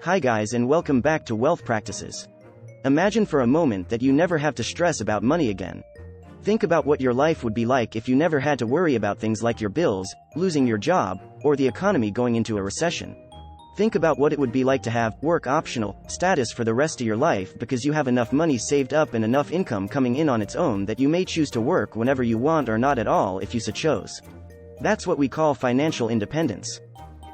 Hi guys, and welcome back to Wealth Practices. Imagine for a moment that you never have to stress about money again. Think about what your life would be like if you never had to worry about things like your bills, losing your job, or the economy going into a recession. Think about what it would be like to have work optional status for the rest of your life because you have enough money saved up and enough income coming in on its own that you may choose to work whenever you want or not at all if you so chose. That's what we call financial independence.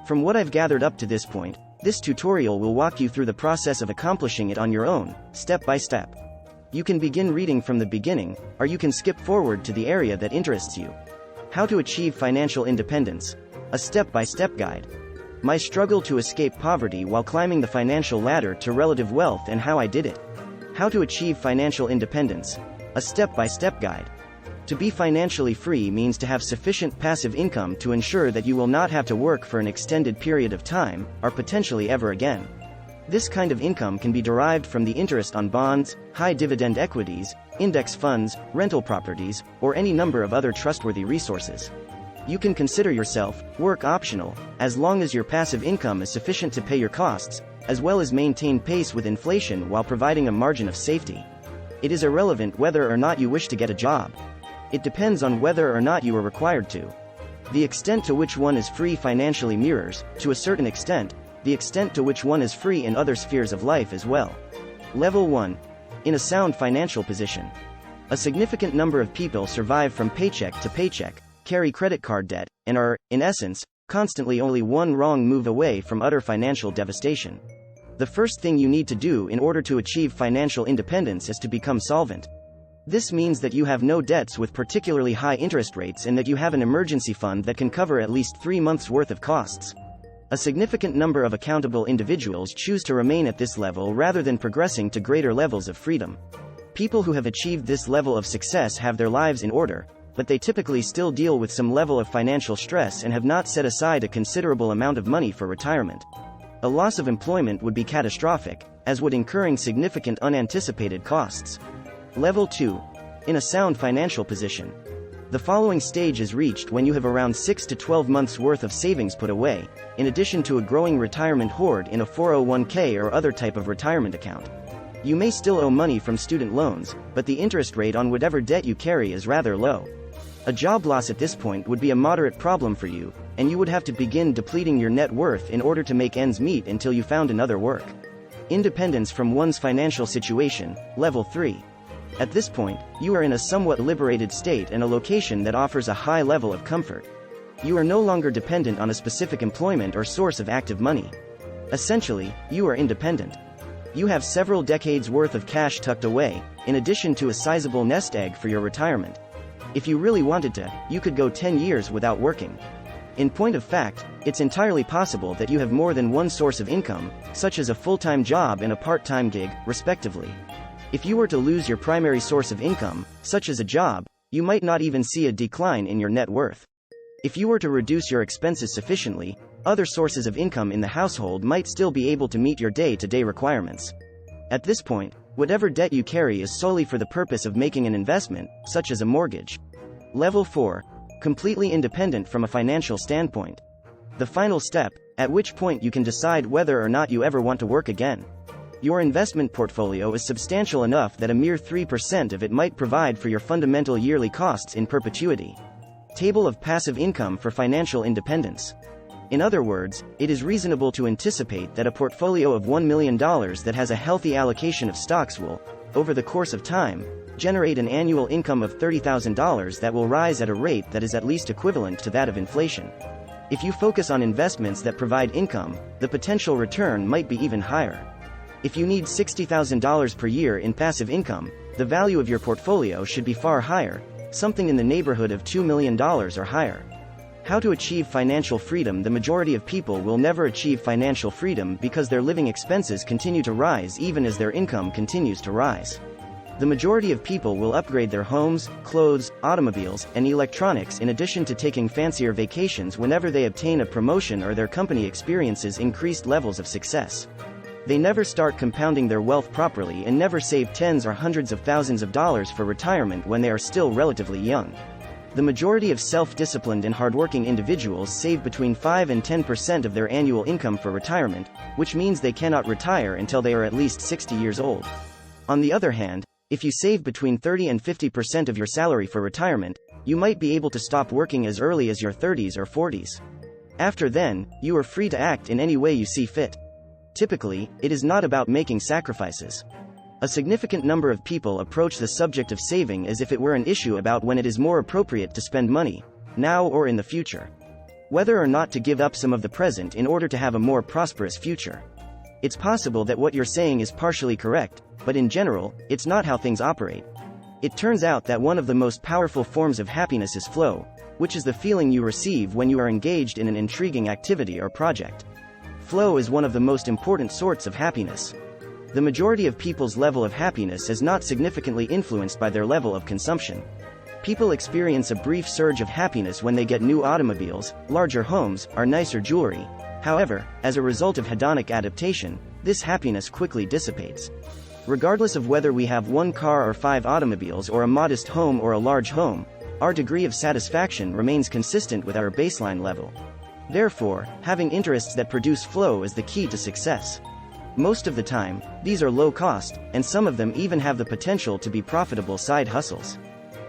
From what I've gathered up to this point, this tutorial will walk you through the process of accomplishing it on your own, step by step. You can begin reading from the beginning, or you can skip forward to the area that interests you. How to achieve financial independence. A step-by-step guide. My struggle to escape poverty while climbing the financial ladder to relative wealth and how I did it. How to achieve financial independence. A step-by-step guide. To be financially free means to have sufficient passive income to ensure that you will not have to work for an extended period of time, or potentially ever again. This kind of income can be derived from the interest on bonds, high-dividend equities, index funds, rental properties, or any number of other trustworthy resources. You can consider yourself work optional, as long as your passive income is sufficient to pay your costs, as well as maintain pace with inflation while providing a margin of safety. It is irrelevant whether or not you wish to get a job. It depends on whether or not you are required to. The extent to which one is free financially mirrors, to a certain extent, the extent to which one is free in other spheres of life as well. Level 1. In a sound financial position. A significant number of people survive from paycheck to paycheck, carry credit card debt, and are, in essence, constantly only one wrong move away from utter financial devastation. The first thing you need to do in order to achieve financial independence is to become solvent. This means that you have no debts with particularly high interest rates and that you have an emergency fund that can cover at least 3 months' worth of costs. A significant number of accountable individuals choose to remain at this level rather than progressing to greater levels of freedom. People who have achieved this level of success have their lives in order, but they typically still deal with some level of financial stress and have not set aside a considerable amount of money for retirement. A loss of employment would be catastrophic, as would incurring significant unanticipated costs. Level 2. In a sound financial position. The following stage is reached when you have around 6 to 12 months worth of savings put away, in addition to a growing retirement hoard in a 401k or other type of retirement account. You may still owe money from student loans, but the interest rate on whatever debt you carry is rather low. A job loss at this point would be a moderate problem for you, and you would have to begin depleting your net worth in order to make ends meet until you found another work. Independence from one's financial situation. Level 3. At this point, you are in a somewhat liberated state and a location that offers a high level of comfort. You are no longer dependent on a specific employment or source of active money. Essentially, you are independent. You have several decades' worth of cash tucked away, in addition to a sizable nest egg for your retirement. If you really wanted to, you could go 10 years without working. In point of fact, it's entirely possible that you have more than one source of income, such as a full-time job and a part-time gig, respectively. If you were to lose your primary source of income, such as a job, you might not even see a decline in your net worth. If you were to reduce your expenses sufficiently, other sources of income in the household might still be able to meet your day-to-day requirements. At this point, whatever debt you carry is solely for the purpose of making an investment, such as a mortgage. Level 4. Completely independent from a financial standpoint. The final step, at which point you can decide whether or not you ever want to work again. Your investment portfolio is substantial enough that a mere 3% of it might provide for your fundamental yearly costs in perpetuity. Table of passive income for financial independence. In other words, it is reasonable to anticipate that a portfolio of $1 million that has a healthy allocation of stocks will, over the course of time, generate an annual income of $30,000 that will rise at a rate that is at least equivalent to that of inflation. If you focus on investments that provide income, the potential return might be even higher. If you need $60,000 per year in passive income, the value of your portfolio should be far higher, something in the neighborhood of $2 million or higher. How to achieve financial freedom. The majority of people will never achieve financial freedom because their living expenses continue to rise even as their income continues to rise. The majority of people will upgrade their homes, clothes, automobiles, and electronics in addition to taking fancier vacations whenever they obtain a promotion or their company experiences increased levels of success. They never start compounding their wealth properly and never save tens or hundreds of thousands of dollars for retirement when they are still relatively young. The majority of self-disciplined and hardworking individuals save between 5 and 10% of their annual income for retirement, which means they cannot retire until they are at least 60 years old. On the other hand, if you save between 30 and 50% of your salary for retirement, you might be able to stop working as early as your 30s or 40s. After then, you are free to act in any way you see fit. Typically, it is not about making sacrifices. A significant number of people approach the subject of saving as if it were an issue about when it is more appropriate to spend money, now or in the future. Whether or not to give up some of the present in order to have a more prosperous future. It's possible that what you're saying is partially correct, but in general, it's not how things operate. It turns out that one of the most powerful forms of happiness is flow, which is the feeling you receive when you are engaged in an intriguing activity or project. Flow is one of the most important sorts of happiness. The majority of people's level of happiness is not significantly influenced by their level of consumption. People experience a brief surge of happiness when they get new automobiles, larger homes, or nicer jewelry. However, as a result of hedonic adaptation, this happiness quickly dissipates. Regardless of whether we have one car or 5 automobiles or a modest home or a large home, our degree of satisfaction remains consistent with our baseline level. Therefore, having interests that produce flow is the key to success. Most of the time, these are low cost, and some of them even have the potential to be profitable side hustles.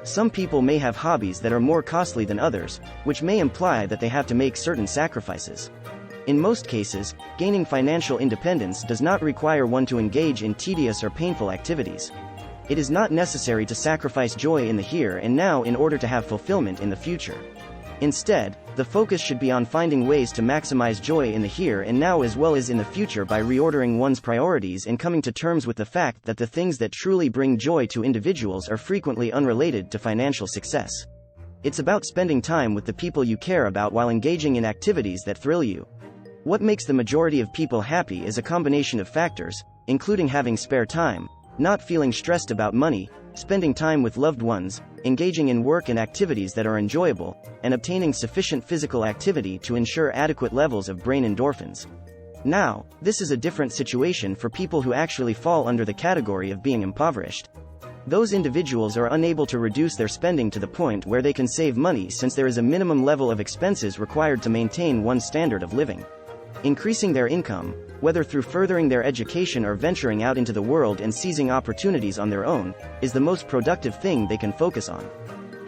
Some people may have hobbies that are more costly than others, which may imply that they have to make certain sacrifices. In most cases, gaining financial independence does not require one to engage in tedious or painful activities. It is not necessary to sacrifice joy in the here and now in order to have fulfillment in the future. Instead, the focus should be on finding ways to maximize joy in the here and now as well as in the future by reordering one's priorities and coming to terms with the fact that the things that truly bring joy to individuals are frequently unrelated to financial success. It's about spending time with the people you care about while engaging in activities that thrill you. What makes the majority of people happy is a combination of factors, including having spare time, not feeling stressed about money, spending time with loved ones, engaging in work and activities that are enjoyable, and obtaining sufficient physical activity to ensure adequate levels of brain endorphins. Now, this is a different situation for people who actually fall under the category of being impoverished. Those individuals are unable to reduce their spending to the point where they can save money since there is a minimum level of expenses required to maintain one's standard of living. Increasing their income, whether through furthering their education or venturing out into the world and seizing opportunities on their own, is the most productive thing they can focus on.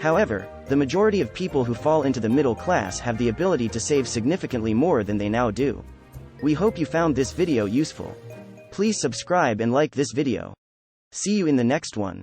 However, the majority of people who fall into the middle class have the ability to save significantly more than they now do. We hope you found this video useful. Please subscribe and like this video. See you in the next one.